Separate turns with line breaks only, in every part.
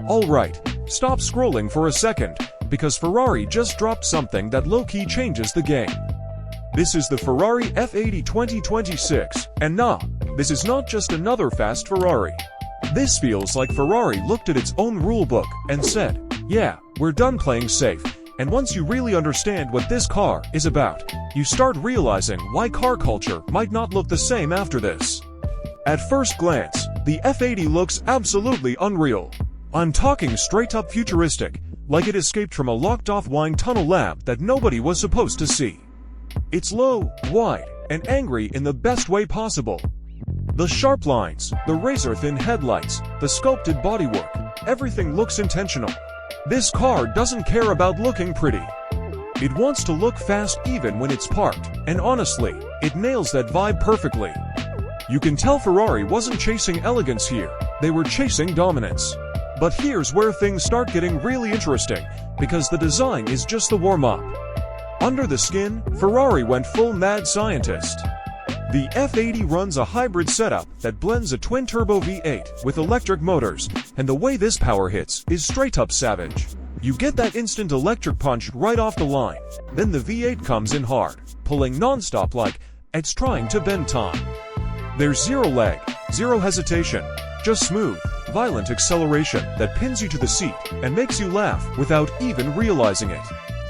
Alright, stop scrolling for a second, because Ferrari just dropped something that low-key changes the game. This is the Ferrari F80 2026, and nah, this is not just another fast Ferrari. This feels like Ferrari looked at its own rulebook and said, yeah, we're done playing safe. And once you really understand what this car is about, you start realizing why car culture might not look the same after this. At first glance, the F80 looks absolutely unreal. I'm talking straight up futuristic, like it escaped from a locked-off wind tunnel lab that nobody was supposed to see. It's low, wide, and angry in the best way possible. The sharp lines, the razor-thin headlights, the sculpted bodywork, everything looks intentional. This car doesn't care about looking pretty. It wants to look fast even when it's parked, and honestly, it nails that vibe perfectly. You can tell Ferrari wasn't chasing elegance here, they were chasing dominance. But here's where things start getting really interesting, because the design is just the warm-up. Under the skin, Ferrari went full mad scientist. The F80 runs a hybrid setup that blends a twin-turbo V8 with electric motors, and the way this power hits is straight-up savage. You get that instant electric punch right off the line, then the V8 comes in hard, pulling non-stop like it's trying to bend time. There's zero lag, zero hesitation, just smooth, violent acceleration that pins you to the seat and makes you laugh without even realizing it.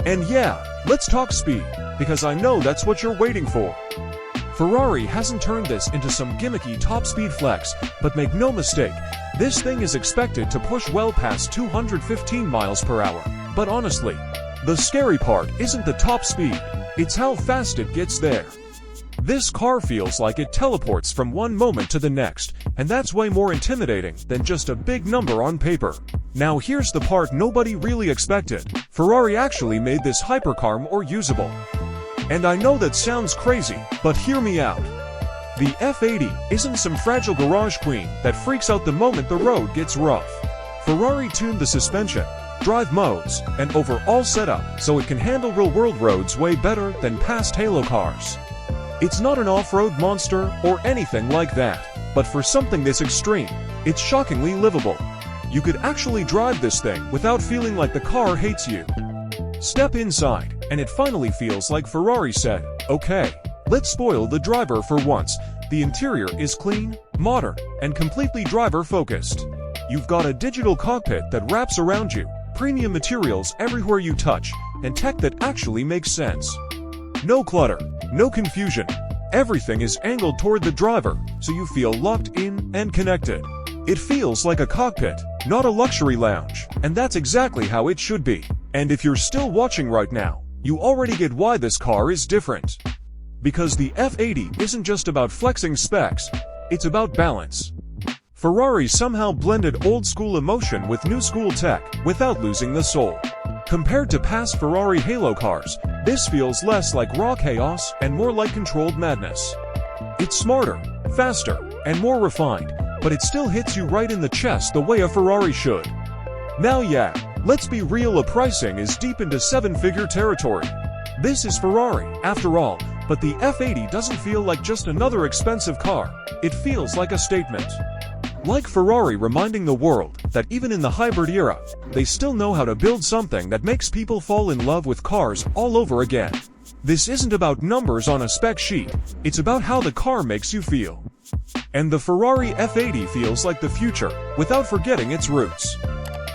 And yeah, let's talk speed, because I know that's what you're waiting for. Ferrari hasn't turned this into some gimmicky top speed flex, but make no mistake, this thing is expected to push well past 215 miles per hour. But honestly, the scary part isn't the top speed, it's how fast it gets there. This car feels like it teleports from one moment to the next, and that's way more intimidating than just a big number on paper. Now here's the part nobody really expected. Ferrari actually made this hypercar more usable. And I know that sounds crazy, but hear me out. The F80 isn't some fragile garage queen that freaks out the moment the road gets rough. Ferrari tuned the suspension, drive modes, and overall setup so it can handle real-world roads way better than past Halo cars. It's not an off-road monster or anything like that, but for something this extreme, it's shockingly livable. You could actually drive this thing without feeling like the car hates you. Step inside, and it finally feels like Ferrari said, okay, let's spoil the driver for once. The interior is clean, modern, and completely driver-focused. You've got a digital cockpit that wraps around you, premium materials everywhere you touch, and tech that actually makes sense. No clutter, no confusion. Everything is angled toward the driver, so you feel locked in and connected. It feels like a cockpit, not a luxury lounge, and that's exactly how it should be. And if you're still watching right now, you already get why this car is different. Because the F80 isn't just about flexing specs, it's about balance. Ferrari somehow blended old-school emotion with new-school tech without losing the soul. Compared to past Ferrari Halo cars, this feels less like raw chaos and more like controlled madness. It's smarter, faster, and more refined, but it still hits you right in the chest the way a Ferrari should. Now yeah, let's be real, pricing is deep into seven-figure territory. This is Ferrari, after all, but the F80 doesn't feel like just another expensive car, it feels like a statement. Like Ferrari reminding the world that even in the hybrid era, they still know how to build something that makes people fall in love with cars all over again. This isn't about numbers on a spec sheet, it's about how the car makes you feel. And the Ferrari F80 feels like the future, without forgetting its roots.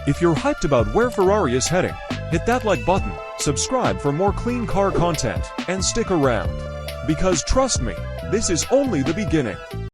If you're hyped about where Ferrari is heading, hit that like button, subscribe for more clean car content, and stick around. Because trust me, this is only the beginning.